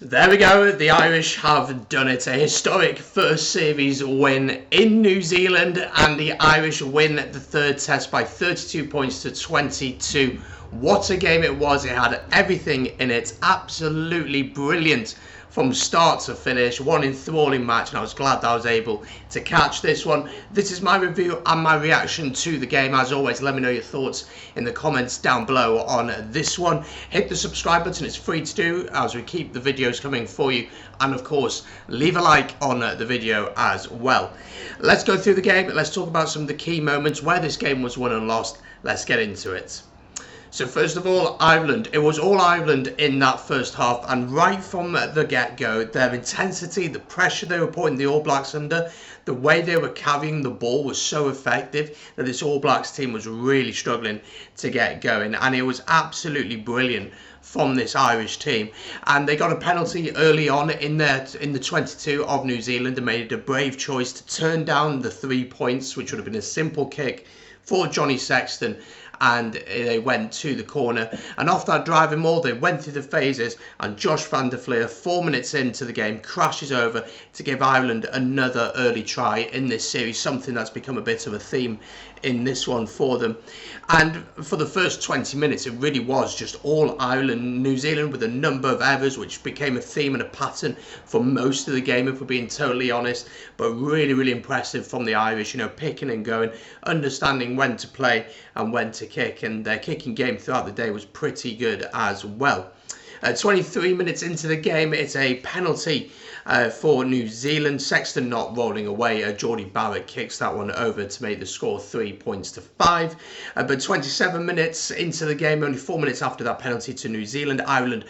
There we go, the Irish have done it. A historic first series win in New Zealand, and the Irish win the third test by 32 points to 22. What a game it was. It had everything in it. Absolutely brilliant from start to finish. One enthralling match, and I was glad that I was able to catch this one. This is my review and my reaction to the game. As always, let me know your thoughts in the comments down below on this one. Hit the subscribe button, it's free to do as we keep the videos coming for you, and of course leave a like on the video as well. Let's go through the game. Let's talk about some of the key moments where this game was won and lost. Let's get into it. So first of all, Ireland. It was all Ireland in that first half, and right from the get-go, their intensity, the pressure they were putting the All Blacks under, the way they were carrying the ball was so effective that this All Blacks team was really struggling to get going, and it was absolutely brilliant from this Irish team. And they got a penalty early on in the 22 of New Zealand and made a brave choice to turn down the 3 points, which would have been a simple kick for Johnny Sexton, and they went to the corner. And off that driving maul, they went through the phases, and Josh van der Flier, 4 minutes into the game, crashes over to give Ireland another early try in this series, something that's become a bit of a theme in this one for them. And for the first 20 minutes, it really was just all Ireland. New Zealand with a number of errors, which became a theme and a pattern for most of the game, if we're being totally honest. But really, really impressive from the Irish, picking and going, understanding when to play and when to kick. And their kicking game throughout the day was pretty good as well. 23 minutes into the game, it's a penalty for New Zealand. Sexton not rolling away. Geordie Barrett kicks that one over to make the score 3 points to 5. But 27 minutes into the game, only 4 minutes after that penalty to New Zealand, Ireland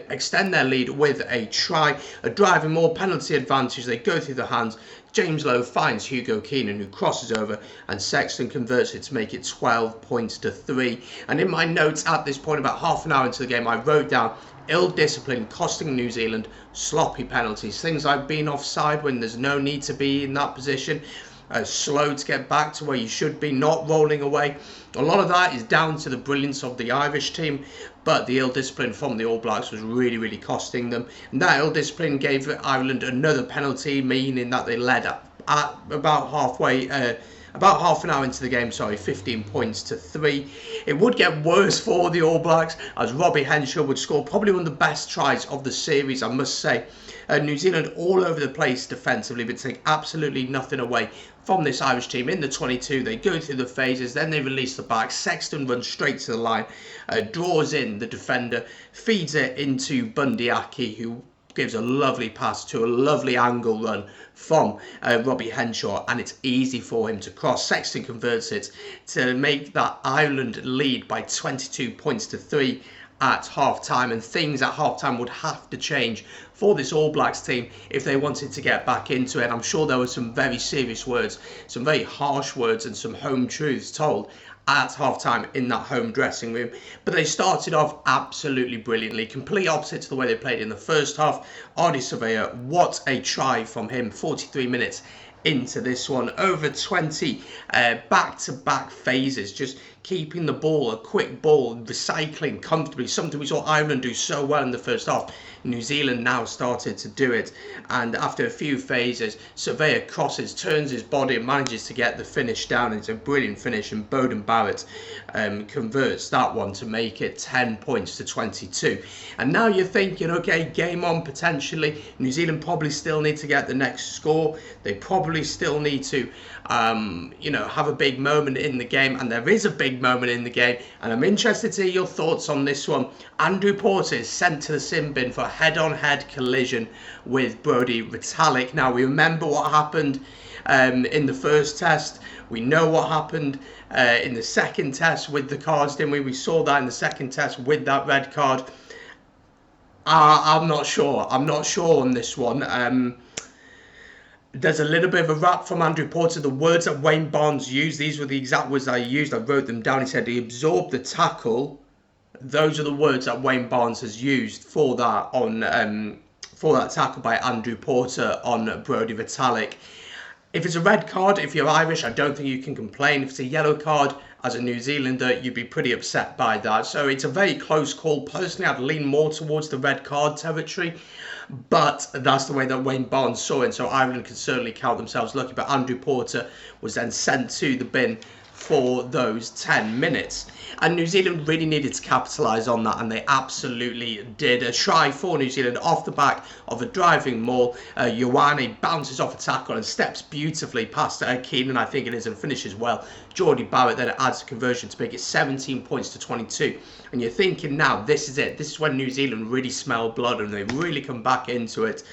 extend their lead with a try. A driving maul, penalty advantage. They go through the hands. James Lowe finds Hugo Keenan, who crosses over, and Sexton converts it to make it 12 points to 3. And in my notes at this point, about half an hour into the game, I wrote down ill discipline costing New Zealand, sloppy penalties, things like being offside when there's no need to be in that position, slow to get back to where you should be, not rolling away. A lot of that is down to the brilliance of the Irish team, but the ill discipline from the All Blacks was really, really costing them. And that ill discipline gave Ireland another penalty, meaning that they led at about halfway, about half an hour into the game, 15 points to 3. It would get worse for the All Blacks, as Robbie Henshaw would score probably one of the best tries of the series, I must say. New Zealand all over the place defensively, but take absolutely nothing away from this Irish team. In the 22, they go through the phases, then they release the back. Sexton runs straight to the line, draws in the defender, feeds it into Bundy Aki, who gives a lovely pass to a lovely angle run from Robbie Henshaw, and it's easy for him to cross. Sexton converts it to make that Ireland lead by 22 points to 3 at half-time, and things at half-time would have to change for this All Blacks team if they wanted to get back into it. I'm sure there were some very serious words, some very harsh words, and some home truths told at half-time in that home dressing room. But they started off absolutely brilliantly, complete opposite to the way they played in the first half. Ardie Surveyor, what a try from him, 43 minutes into this one. Over 20 back-to-back phases, just keeping the ball, a quick ball, recycling comfortably, something we saw Ireland do so well in the first half. New Zealand now started to do it, and after a few phases, Surveyor crosses, turns his body and manages to get the finish down. It's a brilliant finish, and Beauden Barrett converts that one to make it 10 points to 22. And now you're thinking, okay, game on potentially. New Zealand probably still need to get the next score. They probably still need to have a big moment in the game, and there is a big moment in the game, and I'm interested to hear your thoughts on this one. Andrew Porter is sent to the sin bin for a head-on-head collision with Brodie Retallick. Now, we remember what happened in the first test. We know what happened in the second test with the cards, didn't we? We saw that in the second test with that red card. I'm not sure. I'm not sure on this one. There's a little bit of a rap from Andrew Porter. The words that Wayne Barnes used, these were the exact words I used. I wrote them down. He said he absorbed the tackle. Those are the words that Wayne Barnes has used for that tackle by Andrew Porter on Brodie Retallick. If it's a red card, if you're Irish, I don't think you can complain. If it's a yellow card, as a New Zealander, you'd be pretty upset by that. So it's a very close call. Personally, I'd lean more towards the red card territory, but that's the way that Wayne Barnes saw it. So Ireland can certainly count themselves lucky. But Andrew Porter was then sent to the bin for those 10 minutes. And New Zealand really needed to capitalise on that, and they absolutely did. A try for New Zealand off the back of a driving maul. Ioane bounces off a tackle and steps beautifully past Keenan, I think it is, and finishes well. Geordie Barrett then adds a conversion to make it 17 points to 22. And you're thinking now, this is it. This is when New Zealand really smell blood and they really come back into it.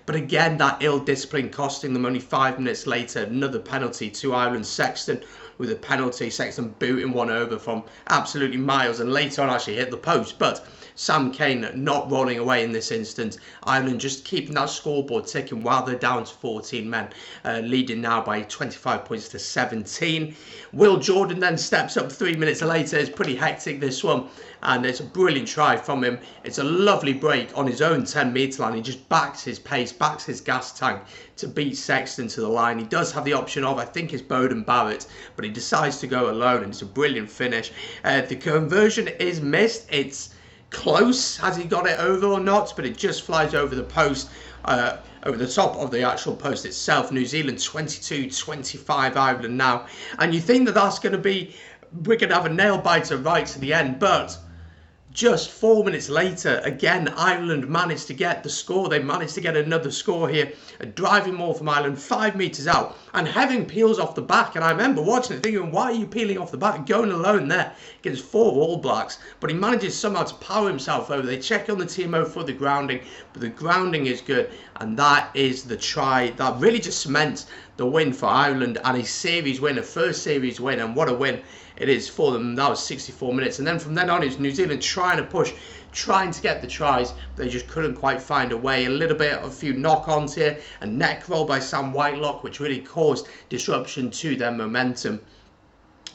But again, that ill discipline costing them. Only 5 minutes later, another penalty to Ireland. Sexton with a penalty. Sexton booting one over from absolutely miles, and later on actually hit the post. But Sam Cane not rolling away in this instance. Ireland just keeping that scoreboard ticking while they're down to 14 men, leading now by 25 points to 17. Will Jordan then steps up 3 minutes later. It's pretty hectic, this one, and it's a brilliant try from him. It's a lovely break on his own 10-metre line. He just backs his pace, backs his gas tank to beat Sexton to the line. He does have the option of, I think it's Bowden Barrett, but he decides to go alone, and it's a brilliant finish. The conversion is missed. It's close. Has he got it over or not? But it just flies over the post, over the top of the actual post itself. New Zealand 22-25 Ireland now. And you think that that's going to be, we're going to have a nail biter right to the end, but just 4 minutes later, again, Ireland managed to get the score. They managed to get another score here. A driving maul from Ireland, 5 metres out. And Heaven peels off the back. And I remember watching it thinking, why are you peeling off the back? Going alone there against 4 All Blacks. But he manages somehow to power himself over. They check on the TMO for the grounding. But the grounding is good. And that is the try that really just cements the win for Ireland. And a series win, a first series win. And what a win it is for them. That was 64 minutes. And then from then on, it's New Zealand trying to push, trying to get the tries. They just couldn't quite find a way. A few knock-ons here. A neck roll by Sam Whitelock, which really caused disruption to their momentum.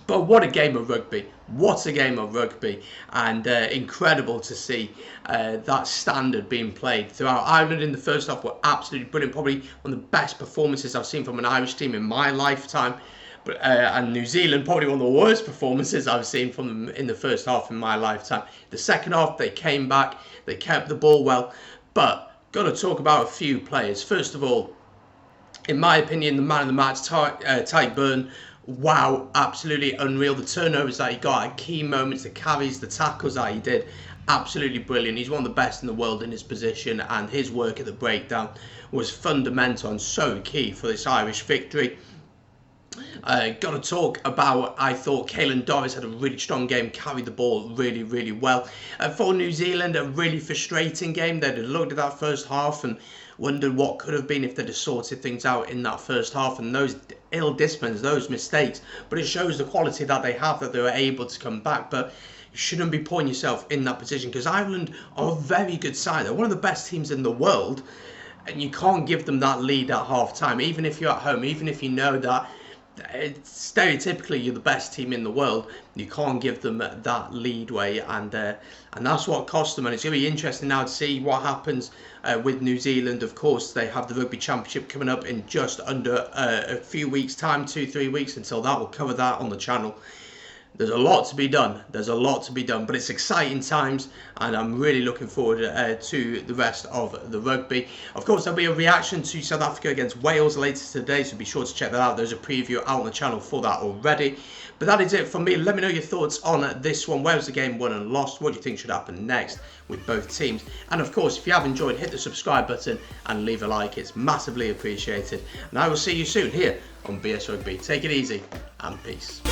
But what a game of rugby. What a game of rugby. And incredible to see that standard being played throughout. Ireland in the first half were absolutely brilliant. Probably one of the best performances I've seen from an Irish team in my lifetime. But, and New Zealand, probably one of the worst performances I've seen from them in the first half in my lifetime. The second half, they came back, they kept the ball well, but got to talk about a few players. First of all, in my opinion, the man of the match, Tyke Byrne. Wow, absolutely unreal. The turnovers that he got at key moments, the carries, the tackles that he did, absolutely brilliant. He's one of the best in the world in his position, and his work at the breakdown was fundamental and so key for this Irish victory. Got to talk about, I thought Caelan Doris had a really strong game, carried the ball really, really well. For New Zealand, a really frustrating game. They'd have looked at that first half and wondered what could have been if they'd have sorted things out in that first half, and those ill disciplines, those mistakes. But it shows the quality that they have, that they were able to come back. But you shouldn't be putting yourself in that position, because Ireland are a very good side. They're one of the best teams in the world, and you can't give them that lead at half time, even if you're at home, even if you know that stereotypically you're the best team in the world. You can't give them that leadway, and that's what cost them. And it's going to be interesting now to see what happens with New Zealand. Of course, they have the Rugby Championship coming up in just under a few weeks time, 2-3 weeks until that. We'll cover that on the channel. There's a lot to be done. There's a lot to be done, but it's exciting times, and I'm really looking forward to the rest of the rugby. Of course, there'll be a reaction to South Africa against Wales later today, so be sure to check that out. There's a preview out on the channel for that already. But that is it from me. Let me know your thoughts on this one. Where was the game won and lost? What do you think should happen next with both teams? And of course, if you have enjoyed, hit the subscribe button and leave a like. It's massively appreciated. And I will see you soon here on BS Rugby. Take it easy and peace.